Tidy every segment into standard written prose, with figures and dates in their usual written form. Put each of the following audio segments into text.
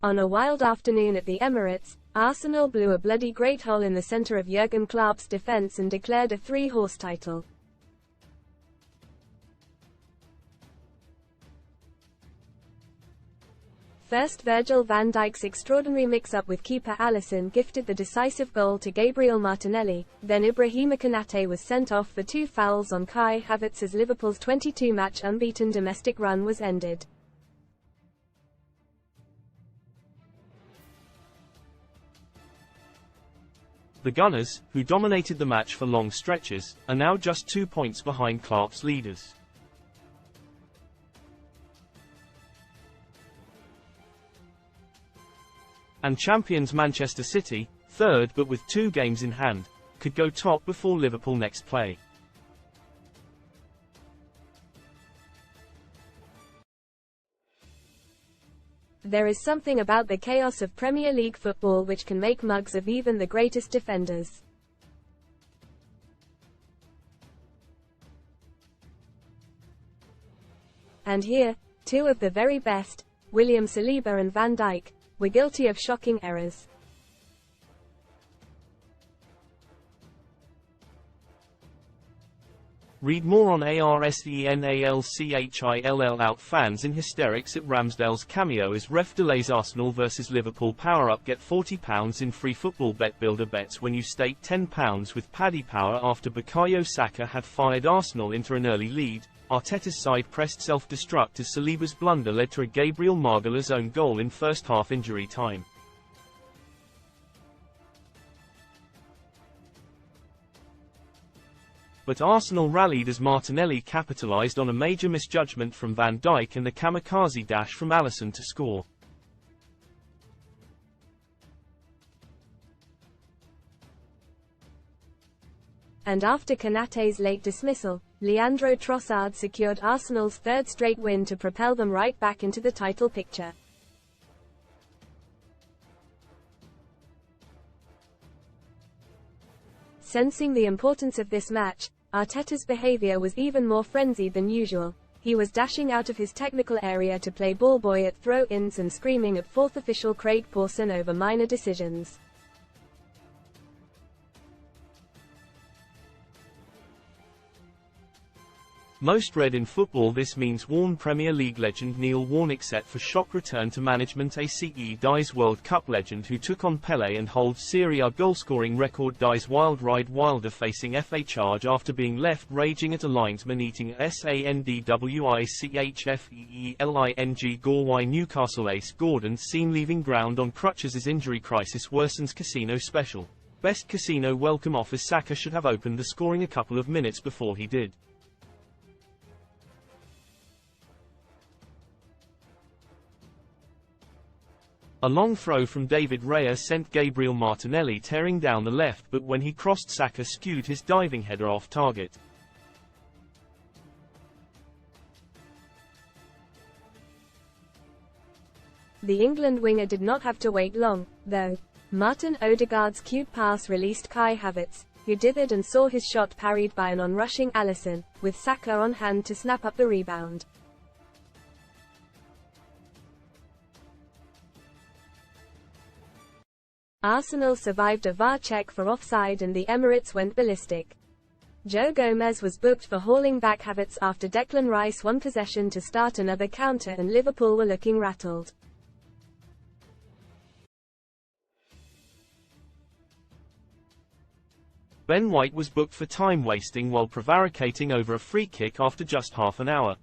On a wild afternoon at the Emirates, Arsenal blew a bloody great hole in the centre of Jurgen Klopp's defence and declared a three-horse title. First, Virgil van Dijk's extraordinary mix-up with keeper Alisson gifted the decisive goal to Gabriel Martinelli, then Ibrahima Konate was sent off for 2 fouls on Kai Havertz as Liverpool's 22-match unbeaten domestic run was ended. The Gunners, who dominated the match for long stretches, are now just 2 points behind Klopp's leaders. And champions Manchester City, third but with 2 games in hand, could go top before Liverpool next play. There is something about the chaos of Premier League football which can make mugs of even the greatest defenders. And here, 2 of the very best, William Saliba and Van Dijk, were guilty of shocking errors. Read more on Arsenalchill out fans in hysterics at Ramsdale's cameo as ref delays Arsenal vs Liverpool power-up. Get £40 in free football bet builder bets when you stake £10 with Paddy Power after Bukayo Saka had fired Arsenal into an early lead. Arteta's side pressed self-destruct as Saliba's blunder led to a Gabriel Margala's own goal in first half injury time. But Arsenal rallied as Martinelli capitalised on a major misjudgment from Van Dijk and the kamikaze dash from Alisson to score. And after Konate's late dismissal, Leandro Trossard secured Arsenal's 3rd straight win to propel them right back into the title picture. Sensing the importance of this match, Arteta's behaviour was even more frenzied than usual. He was dashing out of his technical area to play ball boy at throw-ins and screaming at 4th official Craig Pawson over minor decisions. Most read in football this means worn Premier League legend Neil Warnock set for shock return to management. ACE Dies World Cup legend who took on Pelé and holds Serie A goalscoring record Dies Wild Ride Wilder facing FA charge after being left raging at a linesman eating SANDWICHFEELING. Galway Newcastle ace Gordon seen leaving ground on crutches as injury crisis worsens. Casino special. Best casino welcome off as Saka should have opened the scoring a couple of minutes before he did. A long throw from David Raya sent Gabriel Martinelli tearing down the left, but when he crossed, Saka skewed his diving header off target. The England winger did not have to wait long, though. Martin Odegaard's cute pass released Kai Havertz, who dithered and saw his shot parried by an on-rushing Alisson, with Saka on hand to snap up the rebound. Arsenal survived a VAR check for offside and the Emirates went ballistic. Joe Gomez was booked for hauling back Havertz after Declan Rice won possession to start another counter and Liverpool were looking rattled. Ben White was booked for time wasting while prevaricating over a free kick after just half an hour.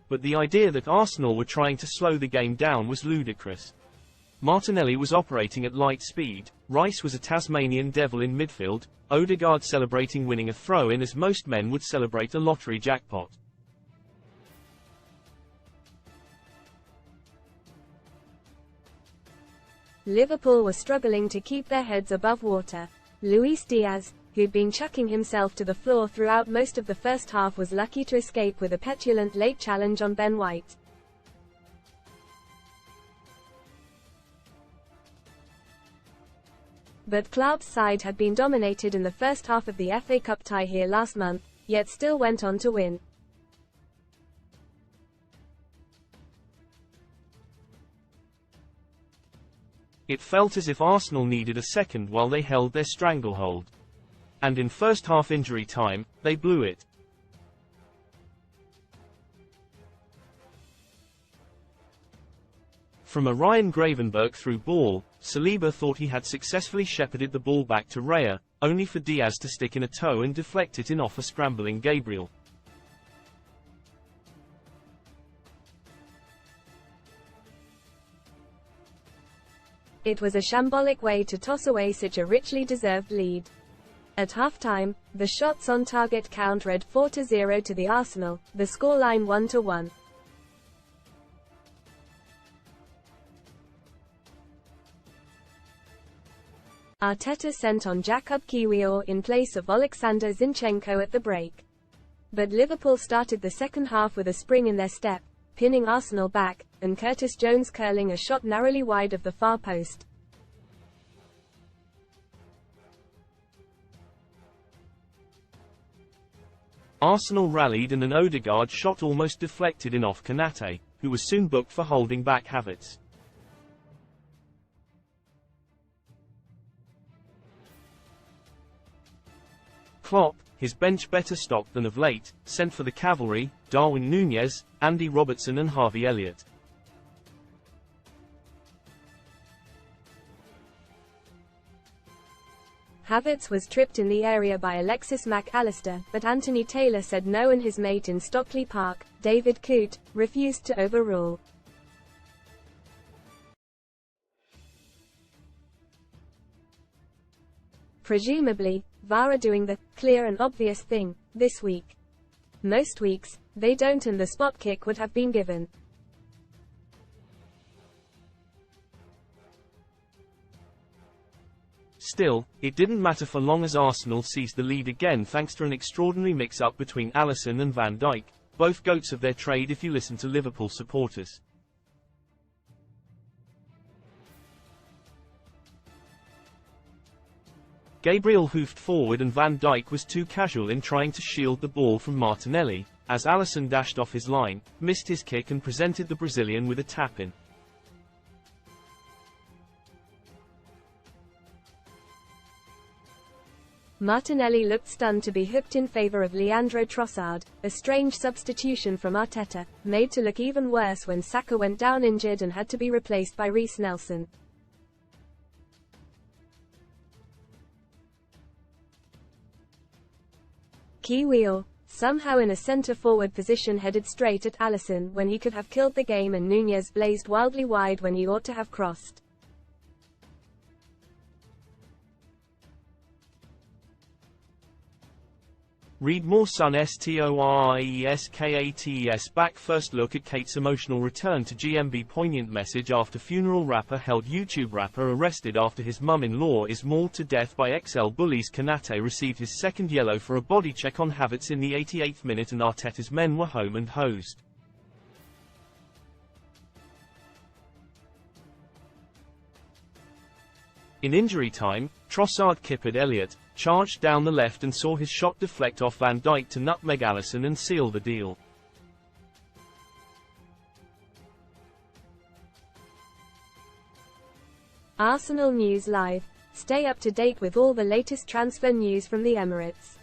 But the idea that Arsenal were trying to slow the game down was ludicrous. Martinelli was operating at light speed, Rice was a Tasmanian devil in midfield, Odegaard celebrating winning a throw-in as most men would celebrate a lottery jackpot. Liverpool were struggling to keep their heads above water. Luis Diaz, who'd been chucking himself to the floor throughout most of the first half, was lucky to escape with a petulant late challenge on Ben White. But Klopp's side had been dominated in the first half of the FA Cup tie here last month, yet still went on to win. It felt as if Arsenal needed a second while they held their stranglehold. And in first half injury time, they blew it. From a Ryan Gravenberch through ball, Saliba thought he had successfully shepherded the ball back to Raya, only for Diaz to stick in a toe and deflect it in off a scrambling Gabriel. It was a shambolic way to toss away such a richly deserved lead. At halftime, the shots on target count read 4-0 to the Arsenal, the scoreline 1-1. Arteta sent on Jakub Kiwior in place of Oleksandr Zinchenko at the break. But Liverpool started the second half with a spring in their step, pinning Arsenal back, and Curtis Jones curling a shot narrowly wide of the far post. Arsenal rallied and an Odegaard shot almost deflected in off Konate, who was soon booked for holding back Havertz. Klopp, his bench better stocked than of late, sent for the cavalry, Darwin Núñez, Andy Robertson and Harvey Elliott. Havertz was tripped in the area by Alexis Mac Allister, but Anthony Taylor said no and his mate in Stockley Park, David Coote, refused to overrule. Presumably, VAR are doing the clear and obvious thing this week. Most weeks, they don't and the spot kick would have been given. Still, it didn't matter for long as Arsenal seized the lead again thanks to an extraordinary mix-up between Alisson and Van Dijk, both goats of their trade if you listen to Liverpool supporters. Gabriel hoofed forward and Van Dijk was too casual in trying to shield the ball from Martinelli, as Alisson dashed off his line, missed his kick and presented the Brazilian with a tap-in. Martinelli looked stunned to be hooked in favor of Leandro Trossard, a strange substitution from Arteta, made to look even worse when Saka went down injured and had to be replaced by Reece Nelson. Kiwior, somehow in a centre-forward position, headed straight at Alisson when he could have killed the game, and Núñez blazed wildly wide when he ought to have crossed. Read more Sun STORIESKATES back. First look at Kate's emotional return to GMB. Poignant message after funeral. Rapper held. YouTube rapper arrested after his mum-in-law is mauled to death by XL bullies. Konate received his second yellow for a body check on Havertz in the 88th minute and Arteta's men were home and hosed. In injury time, Trossard kippered Elliott, charged down the left and saw his shot deflect off Van Dijk to nutmeg Alisson and seal the deal. Arsenal News Live. Stay up to date with all the latest transfer news from the Emirates.